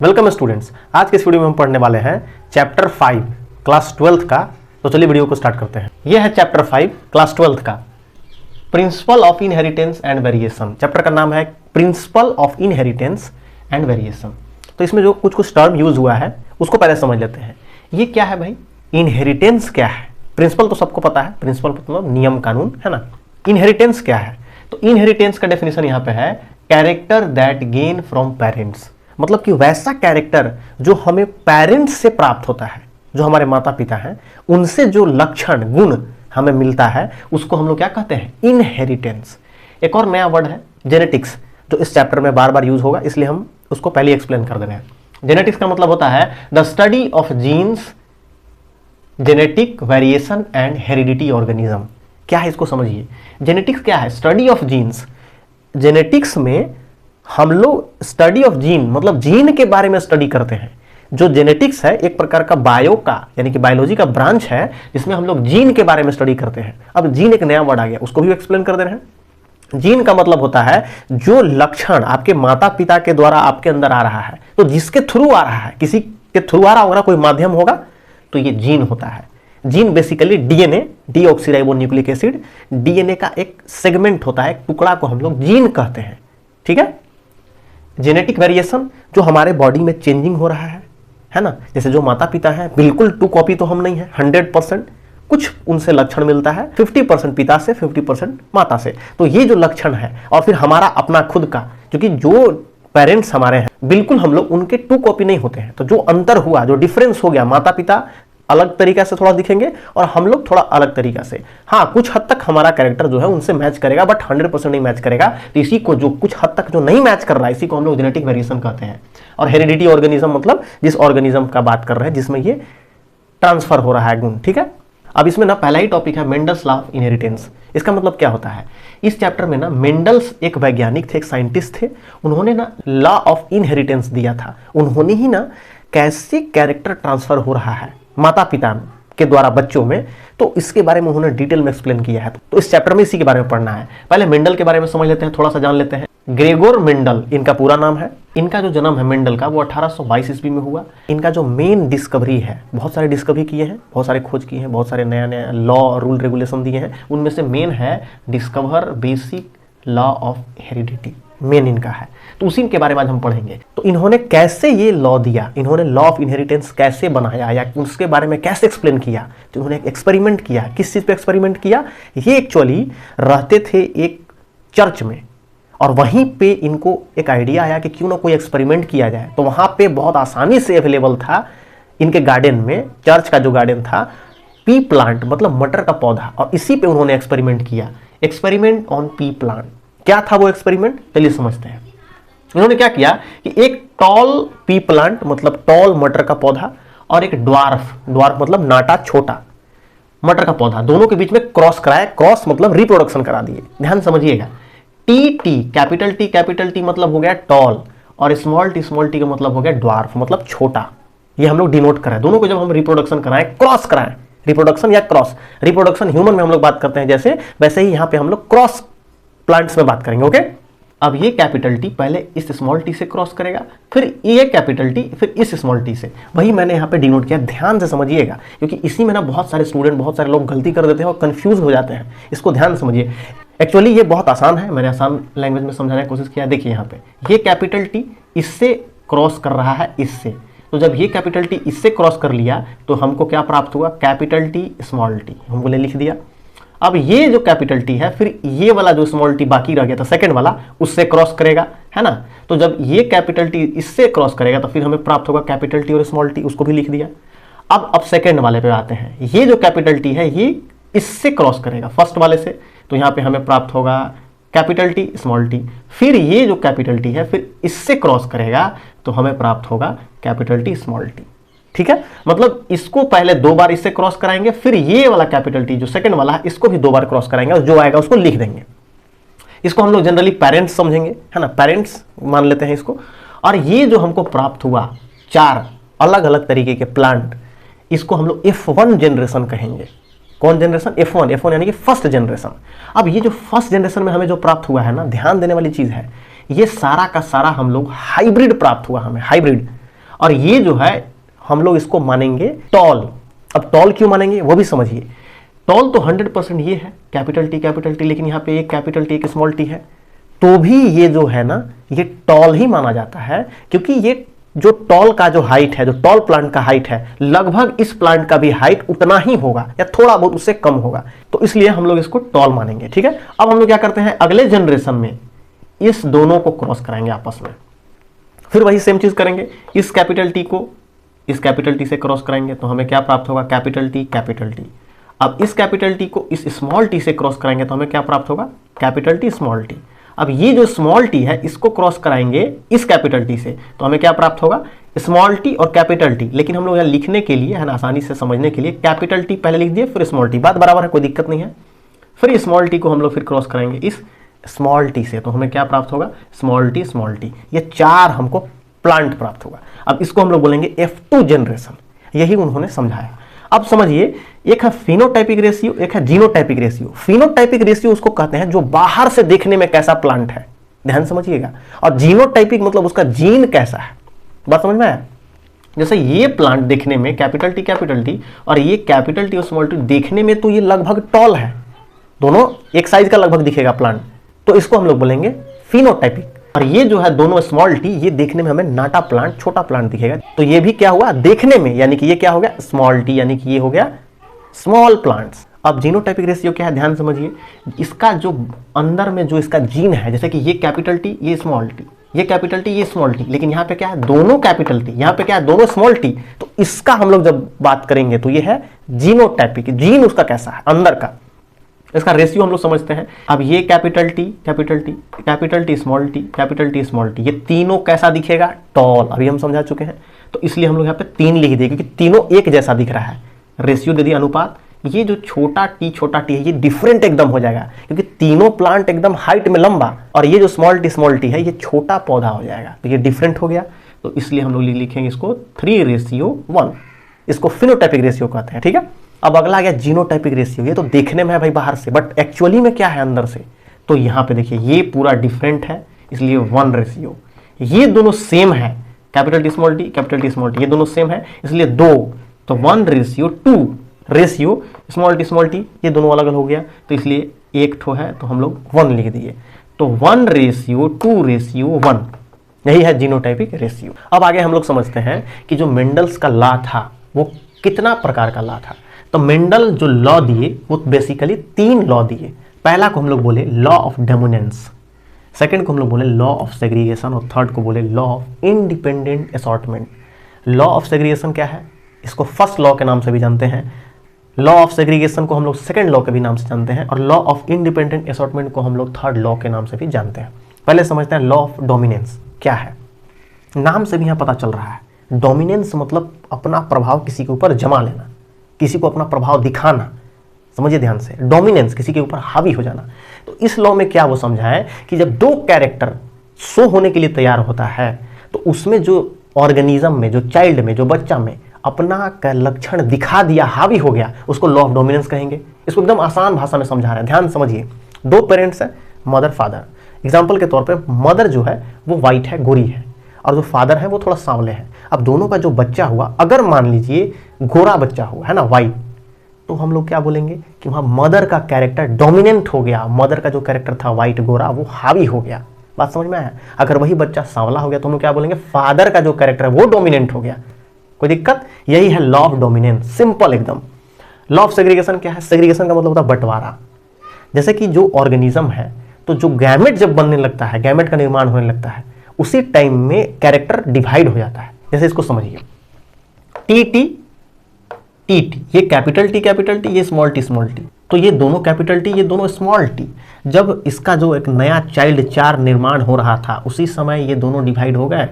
Welcome students. आज के इस वीडियो में हम पढ़ने वाले हैं चैप्टर 5 क्लास 12th का। तो चलिए वीडियो को स्टार्ट करते हैं। यह है चैप्टर 5 क्लास 12th का, principle of inheritance and variation. Chapter का नाम है principle of inheritance and variation. तो इसमें जो कुछ टर्म यूज हुआ है उसको पहले समझ लेते हैं। ये क्या है भाई? इनहेरिटेंस क्या है? प्रिंसिपल तो सबको पता है, प्रिंसिपल मतलब नियम कानून, है ना। इनहेरिटेंस क्या है? तो इनहेरिटेंस का डेफिनेशन यहाँ पे है character that gain from parents, मतलब कि वैसा कैरेक्टर जो हमें पेरेंट्स से प्राप्त होता है, जो हमारे माता पिता हैं उनसे जो लक्षण गुण हमें मिलता है उसको हम लोग क्या कहते हैं? इनहेरिटेंस। एक और नया वर्ड है जेनेटिक्स, जो इस चैप्टर में बार बार यूज होगा, इसलिए हम उसको पहले एक्सप्लेन कर दे रहे हैं। जेनेटिक्स का मतलब होता है the study of genes, genetic variation and heredity organism. क्या है इसको समझिए। जेनेटिक्स क्या है? Study of jeans. जेनेटिक्स में हम लोग स्टडी ऑफ जीन मतलब जीन के बारे में स्टडी करते हैं। जो जेनेटिक्स है एक प्रकार का बायो का यानी कि बायोलॉजी का ब्रांच है जिसमें हम लोग जीन के बारे में स्टडी करते हैं। अब जीन एक नया वर्ड आ गया, उसको भी एक्सप्लेन कर दे रहे हैं। जीन का मतलब होता है जो लक्षण आपके माता पिता के द्वारा आपके अंदर आ रहा है, तो जिसके थ्रू आ रहा है, किसी के थ्रू आ रहा होगा, कोई माध्यम होगा, तो ये जीन होता है। Gene basically DNA, deoxyribonucleic acid, DNA का एक सेगमेंट होता है, टुकड़ा को हम लोग जीन कहते हैं। ठीक है। जेनेटिक वेरिएशन जो हमारे बॉडी में चेंजिंग हो रहा है ना। जैसे जो माता पिता हैं बिल्कुल टू कॉपी तो हम नहीं है, 100%, कुछ उनसे लक्षण मिलता है, 50% पिता से, 50% माता से। तो ये जो लक्षण है और फिर हमारा अपना खुद का, क्योंकि जो पेरेंट्स हमारे हैं बिल्कुल हम लोग उनके टू कॉपी नहीं होते हैं। तो जो अंतर हुआ, जो डिफरेंस हो गया, माता पिता अलग तरीका से थोड़ा दिखेंगे और हम लोग थोड़ा अलग तरीका से। हाँ, कुछ हद तक हमारा कैरेक्टर जो है उनसे मैच करेगा, बट 100% नहीं मैच करेगा। तो इसी को जो कुछ हद तक जो नहीं मैच कर रहा है, इसी को हम लोग जेनेटिक वेरिएशन कहते हैं। और हेरिडिटी ऑर्गेनिज्म मतलब जिस ऑर्गेनिज्म का बात कर रहे हैं जिसमें ये ट्रांसफर हो रहा है गुण। ठीक है। अब इसमें ना पहला ही टॉपिक है मेंडल्स लॉ ऑफ इनहेरिटेंस। इसका मतलब क्या होता है? इस चैप्टर में ना मेंडल्स एक वैज्ञानिक थे, एक साइंटिस्ट थे। उन्होंने ना लॉ ऑफ इनहेरिटेंस दिया था। उन्होंने ही ना कैसे कैरेक्टर ट्रांसफर हो रहा है माता पिता के द्वारा बच्चों में, तो इसके बारे में उन्होंने डिटेल में एक्सप्लेन किया है। तो इस चैप्टर में इसी के बारे में पढ़ना है। पहले मेंडल के बारे में समझ लेते हैं, थोड़ा सा जान लेते हैं। ग्रेगोर मेंडल इनका पूरा नाम है। इनका जो जन्म है मेंडल का वो 1822 ईस्वी में हुआ। इनका जो मेन डिस्कवरी है, बहुत सारे डिस्कवरी किए हैं, बहुत सारे खोज किए हैं, बहुत सारे नया नया लॉ रूल रेगुलेशन दिए हैं। उनमें से मेन है discover basic law of heredity, main इनका है। तो उसी के बारे में आज हम पढ़ेंगे। तो इन्होंने कैसे ये लॉ दिया, इन्होंने लॉ ऑफ इनहेरिटेंस कैसे बनाया या उसके बारे में कैसे एक्सप्लेन किया। तो इन्होंने एक एक्सपेरिमेंट किया। किस चीज पे एक्सपेरिमेंट किया? ये एक्चुअली रहते थे एक चर्च में और वहीं पे इनको एक आइडिया आया कि क्यों ना कोई एक्सपेरिमेंट किया जाए। तो वहां पे बहुत आसानी से अवेलेबल था इनके गार्डन में, चर्च का जो गार्डन था, पी प्लांट मतलब मटर का पौधा, और इसी पे उन्होंने एक्सपेरिमेंट किया। Experiment on P plant. क्या था वो एक्सपेरिमेंट? चलिए समझते हैं। इन्होंने क्या किया कि एक टॉल पी प्लांट मतलब टॉल मटर का पौधा और एक ड्वार्फ मतलब नाटा छोटा मटर का पौधा, दोनों के बीच में क्रॉस कराया। क्रॉस मतलब रिप्रोडक्शन करा दिए। ध्यान समझिएगा। टी कैपिटल टी मतलब हो गया टॉल और स्मॉल टी का मतलब हो गया ड्वार्फ मतलब छोटा। ये हम लोग डिनोट कराएं। दोनों को जब हम रिप्रोडक्शन कराएं, क्रॉस कराएं, रिप्रोडक्शन या क्रॉस, रिप्रोडक्शन ह्यूमन में हम लोग बात करते हैं जैसे, वैसे ही यहां पे हम लोग क्रॉस प्लांट्स में बात करेंगे। ओके। अब ये कैपिटल टी पहले इस स्मॉल टी से क्रॉस करेगा, फिर ये कैपिटल टी, फिर इस स्मॉल टी से। वही मैंने यहाँ पे डिनोट किया। ध्यान से समझिएगा क्योंकि इसी में ना बहुत सारे स्टूडेंट, बहुत सारे लोग गलती कर देते हैं और कंफ्यूज हो जाते हैं। इसको ध्यान समझिए। एक्चुअली ये बहुत आसान है, मैंने आसान लैंग्वेज में समझाने की कोशिश किया। देखिए यहाँ पे ये कैपिटल टी इससे क्रॉस कर रहा है इससे, तो जब ये कैपिटल टी इससे क्रॉस कर लिया तो हमको क्या प्राप्त हुआ? कैपिटल टी स्मॉल टी, हमको लिख दिया। अब ये जो कैपिटल टी है फिर ये वाला जो स्मॉल टी बाकी रह गया था सेकंड वाला, उससे क्रॉस करेगा, है ना। तो जब ये कैपिटल टी इससे क्रॉस करेगा तो फिर हमें प्राप्त होगा कैपिटल टी और स्मॉल टी, उसको भी लिख दिया। अब सेकंड वाले पे आते हैं। ये जो कैपिटल टी है ये इससे क्रॉस करेगा फर्स्ट वाले से, तो यहाँ पे हमें प्राप्त होगा कैपिटल टी स्मॉल टी। फिर ये जो कैपिटल टी है फिर इससे क्रॉस करेगा तो हमें प्राप्त होगा कैपिटल टी स्मॉल टी। ठीक है। मतलब इसको पहले 2 बार इससे क्रॉस कराएंगे, फिर ये वाला कैपिटल टी जो सेकंड वाला है इसको भी 2 बार क्रॉस कराएंगे और जो आएगा उसको लिख देंगे। इसको हम लोग जनरली पेरेंट्स समझेंगे, है ना, पेरेंट्स मान लेते हैं इसको। और ये जो हमको प्राप्त हुआ 4 अलग अलग तरीके के प्लांट, इसको हम लोग F1 जनरेशन कहेंगे। कौन जनरेशन? F1 यानी कि फर्स्ट जनरेशन। अब ये जो फर्स्ट जनरेशन में हमें जो प्राप्त हुआ है ना, ध्यान देने वाली चीज है, ये सारा का सारा हम लोग हाइब्रिड प्राप्त हुआ हमें, हाइब्रिड। और ये जो है हम लोग इसको मानेंगे टॉल। अब टॉल क्यों मानेंगे वो भी समझिए। टॉल तो 100% ये है कैपिटल टी, लेकिन यहाँ पे एक कैपिटल टी एक स्मॉल टी है, तो भी ये जो है ना ये टॉल ही माना जाता है, क्योंकि ये जो टॉल का जो हाइट है, जो टॉल प्लांट का हाइट है, लगभग इस प्लांट का भी हाइट उतना ही होगा या थोड़ा बहुत उससे कम होगा, तो इसलिए हम लोग इसको टॉल मानेंगे। ठीक है, अब हम लोग क्या करते हैं, अगले जनरेशन में इस दोनों को क्रॉस कराएंगे आपस में, फिर वही सेम चीज करेंगे, इस कैपिटल टी को इस कैपिटल टी से क्रॉस कराएंगे तो हमें क्या प्राप्त होगा, कैपिटल टी कैपिटल टी। अब इस कैपिटल टी को इस स्मॉल टी से क्रॉस कराएंगे तो हमें क्या प्राप्त होगा, कैपिटल टी स्मॉल टी। अब ये जो स्मॉल टी है इसको क्रॉस कराएंगे इस कैपिटल टी से तो हमें क्या प्राप्त होगा, स्मॉल टी और कैपिटल टी। लेकिन हम लोग यहाँ लिखने के लिए है ना, आसानी से समझने के लिए कैपिटल टी पहले लिख दिए फिर स्मॉल टी, बात बराबर है, कोई दिक्कत नहीं है। फिर स्मॉल टी को हम लोग फिर क्रॉस कराएंगे इस स्मॉल टी से तो हमें क्या प्राप्त होगा, स्मॉल टी स्मॉल टी। ये 4 हमको प्लांट प्राप्त होगा। अब इसको हम लोग बोलेंगे F2 जनरेशन, यही उन्होंने समझाया। अब समझिए, एक है फिनोटाइपिक रेशियो, एक है जीनोटाइपिक रेशियो। फिनोटाइपिक रेशियो उसको कहते हैं जो बाहर से देखने में कैसा प्लांट है, ध्यान समझिएगा, और जीनोटाइपिक मतलब उसका जीन कैसा है, बात समझ में आया। जैसे ये प्लांट देखने में कैपिटल टी और ये कैपिटल टी और स्मॉल टी देखने में तो ये लगभग टॉल है, दोनों एक साइज का लगभग दिखेगा प्लांट, तो इसको हम लोग बोलेंगे फिनोटाइपिक। और ये जो है दोनों स्मॉल टी, ये देखने में हमें नाटा प्लांट, छोटा प्लांट दिखेगा, तो ये भी क्या हुआ देखने में, यानी कि ये क्या हो गया स्मॉल टी, यानी कि ये हो गया स्मॉल प्लांट्स। अब जीनोटाइपिक रेशियो क्या है, ध्यान समझिए, इसका जो अंदर में जो इसका जीन है, जैसे कि ये कैपिटल टी ये स्मॉल टी, ये कैपिटल टी ये स्मॉल टी, लेकिन यहाँ पे क्या है दोनों कैपिटल टी, यहाँ पे क्या है दोनों स्मॉल टी, तो इसका हम लोग जब बात करेंगे तो ये है जीनोटाइपिक, जीन उसका कैसा है अंदर का, इसका रेशियो हम लोग समझते हैं। अब ये capital T small T, capital T small T, ये तीनों कैसा दिखेगा, टॉल, अभी हम समझा चुके हैं, तो इसलिए हम लोग यहाँ पे 3 लिख दिए क्योंकि तीनों एक जैसा दिख रहा है। रेशियो दे दिया अनुपात, ये जो छोटा टी है ये डिफरेंट एकदम हो जाएगा क्योंकि तीनों प्लांट एकदम हाइट में लंबा, और ये जो स्मॉल टी है ये छोटा पौधा हो जाएगा, तो ये डिफरेंट हो गया, तो इसलिए हम लोग लिखेंगे इसको 3:1, इसको फिनोटाइपिक रेशियो कहते हैं। ठीक है, अब अगला आ गया जीनोटाइपिक रेशियो। ये तो देखने में है भाई बाहर से, बट एक्चुअली में क्या है अंदर से, तो यहाँ पे देखिए ये पूरा डिफरेंट है, इसलिए 1 रेशियो। ये दोनों सेम है, कैपिटल टी स्मॉल टी, ये दोनों सेम है इसलिए 2, तो 1:2 रेशियो स्मॉल टी, ये दोनों अलग अलग हो गया, तो इसलिए एक ठो है तो हम लोग 1 लिख दिए, तो 1:2:1, यही है जीनोटाइपिक रेशियो। अब आगे हम लोग समझते हैं कि जो मेंडल्स का लॉ था वो कितना प्रकार का लॉ था। तो मेंडल जो लॉ दिए वो बेसिकली 3 लॉ दिए। पहला को हम लोग बोले लॉ ऑफ डोमिनेंस, सेकंड को हम लोग बोले लॉ ऑफ सेग्रीगेशन, और थर्ड को बोले law of independent assortment. Law of segregation क्या है, इसको फर्स्ट लॉ के नाम से भी जानते हैं, लॉ ऑफ सेग्रीगेशन को हम लोग सेकंड लॉ के भी नाम से जानते हैं, और लॉ ऑफ इंडिपेंडेंट असॉर्टमेंट को हम लोग थर्ड लॉ के नाम से भी जानते हैं। पहले समझते हैं लॉ ऑफ डोमिनेंस क्या है। नाम से भी यहाँ पता चल रहा है, डोमिनेंस मतलब अपना प्रभाव किसी के ऊपर जमा लेना, किसी को अपना प्रभाव दिखाना, समझिए ध्यान से, डोमिनेंस किसी के ऊपर हावी हो जाना। तो इस लॉ में क्या वो समझा है कि जब 2 कैरेक्टर शो होने के लिए तैयार होता है तो उसमें जो ऑर्गेनिज्म में, जो चाइल्ड में, जो बच्चा में अपना का लक्षण दिखा दिया, हावी हो गया, उसको लॉ ऑफ डोमिनेंस कहेंगे। इसको एकदम आसान भाषा में समझा रहे हैं, ध्यान समझिए। 2 पेरेंट्स है, मदर फादर, एग्जाम्पल के तौर पर मदर जो है वो वाइट है, गोरी है, और जो फादर है वो थोड़ा सांवले है। अब दोनों का जो बच्चा हुआ, अगर मान लीजिए गोरा बच्चा हुआ है ना, वाइट, तो हम लोग क्या बोलेंगे कि वहाँ मदर का कैरेक्टर डोमिनेंट हो गया, मदर का जो कैरेक्टर था वाइट गोरा वो हावी हो गया, बात समझ में आया। अगर वही बच्चा सांवला हो गया तो हम लोग क्या बोलेंगे, फादर का जो कैरेक्टर है वो डोमिनेंट हो गया, कोई दिक्कत। यही है लॉ ऑफ डोमिनेंस, सिंपल एकदम। लॉ ऑफ सेग्रीगेशन क्या है, सेग्रीगेशन का मतलब होता है बंटवारा। जैसे कि जो ऑर्गेनिज्म है, तो जो गैमेट जब बनने लगता है, गैमेट का निर्माण होने लगता है, उसी टाइम में कैरेक्टर डिवाइड हो जाता है। जैसे इसको समझिए, टी, ये कैपिटल टी, ये स्मॉल टी, तो ये दोनों कैपिटल टी, ये दोनों स्मॉल टी। जब इसका जो एक नया चाइल्ड 4 निर्माण हो रहा था, उसी समय ये दोनों डिवाइड हो गए,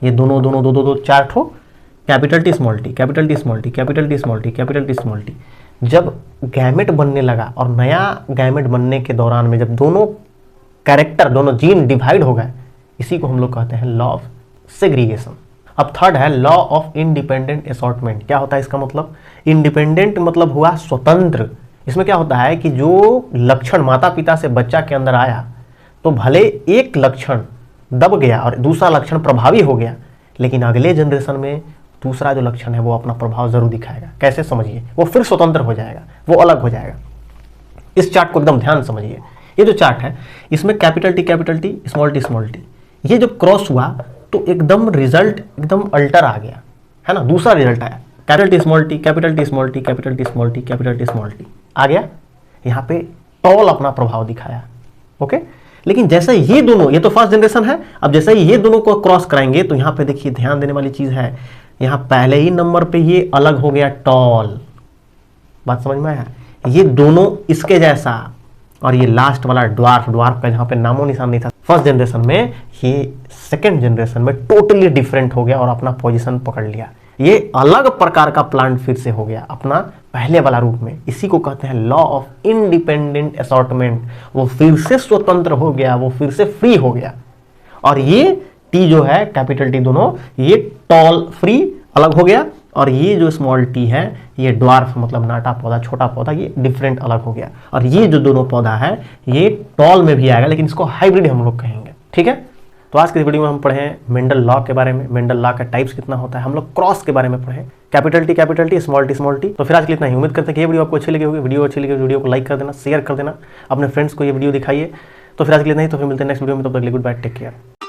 ये दोनों दो 4 ठो capital T small T, capital T small T, capital T small T, capital T small T. जब गैमेट बनने लगा और नया गैमेट बनने के दौरान में जब दोनों कैरेक्टर, दोनों जीन डिवाइड हो गए, इसी को हम लोग कहते हैं लॉ ऑफ सेग्रीगेशन। अब थर्ड है लॉ ऑफ इंडिपेंडेंट असॉर्टमेंट। क्या होता है इसका मतलब, इंडिपेंडेंट मतलब हुआ स्वतंत्र। इसमें क्या होता है कि जो लक्षण माता पिता से बच्चा के अंदर आया, तो भले एक लक्षण दब गया और दूसरा लक्षण प्रभावी हो गया, लेकिन अगले जनरेशन में दूसरा जो लक्षण है वो अपना प्रभाव जरूर दिखाएगा। कैसे समझिए, वो फिर स्वतंत्र हो जाएगा, वो अलग हो जाएगा। इस चार्ट को एकदम ध्यान समझिए। ये जो चार्ट है इसमें कैपिटल टी स्मॉल टी, ये जो क्रॉस हुआ तो एकदम रिजल्ट एकदम अल्टर आ गया, है ना, दूसरा रिजल्ट आया। Capital T small T, capital T small T, capital T small T, capital T small T आ गया। यहाँ पे टॉल अपना प्रभाव दिखाया। ओके, लेकिन जैसे ये दोनों, ये तो फर्स्ट जनरेशन है, अब जैसे ही ये दोनों को क्रॉस कराएंगे तो यहाँ पे देखिए ध्यान देने वाली चीज है, यहाँ पहले ही नंबर पे ये अलग हो गया टॉल। बात समझ में आया? ये दोनों इसके जैसा, और ये लास्ट वाला ड्वार्फ का जहाँ पे नामो निशान नहीं था फर्स्ट जनरेशन में, ये सेकेंड जनरेशन में टोटली डिफरेंट हो गया और अपना पोजीशन पकड़ लिया। ये अलग प्रकार का प्लांट फिर से हो गया अपना पहले वाला रूप में। इसी को कहते हैं लॉ ऑफ इंडिपेंडेंट असॉर्टमेंट। वो फिर से स्वतंत्र हो गया, वो फिर से फ्री हो गया। और ये टी जो है, कैपिटल टी दोनों, ये टॉल फ्री अलग हो गया, और ये जो स्मॉल टी है, ये ड्वार्फ मतलब नाटा पौधा, छोटा पौधा, ये डिफरेंट अलग हो गया। और ये जो दोनों पौधा है ये टॉल में भी आएगा, लेकिन इसको हाइब्रिड हम लोग कहेंगे। ठीक है, तो आज की वीडियो में हम पढ़े मेंडल लॉ के बारे में, मेंडल लॉ का टाइप्स कितना होता है, हम लोग क्रॉस के बारे में पढ़े, कैपिटल टी, स्मॉल टी। तो फिर आज के लिए इतना ही। उम्मीद करते हैं कि ये वीडियो आपको अच्छी लगी होगी। वीडियो अच्छी लगी, वीडियो को लाइक कर देना, शेयर कर देना, अपने फ्रेंड्स को ये वीडियो दिखाइए। तो फिर आज के लिए नहीं, तो फिर मिलते हैं नेक्स्ट वीडियो में। तब तक के लिए गुड बाय, टेक केयर।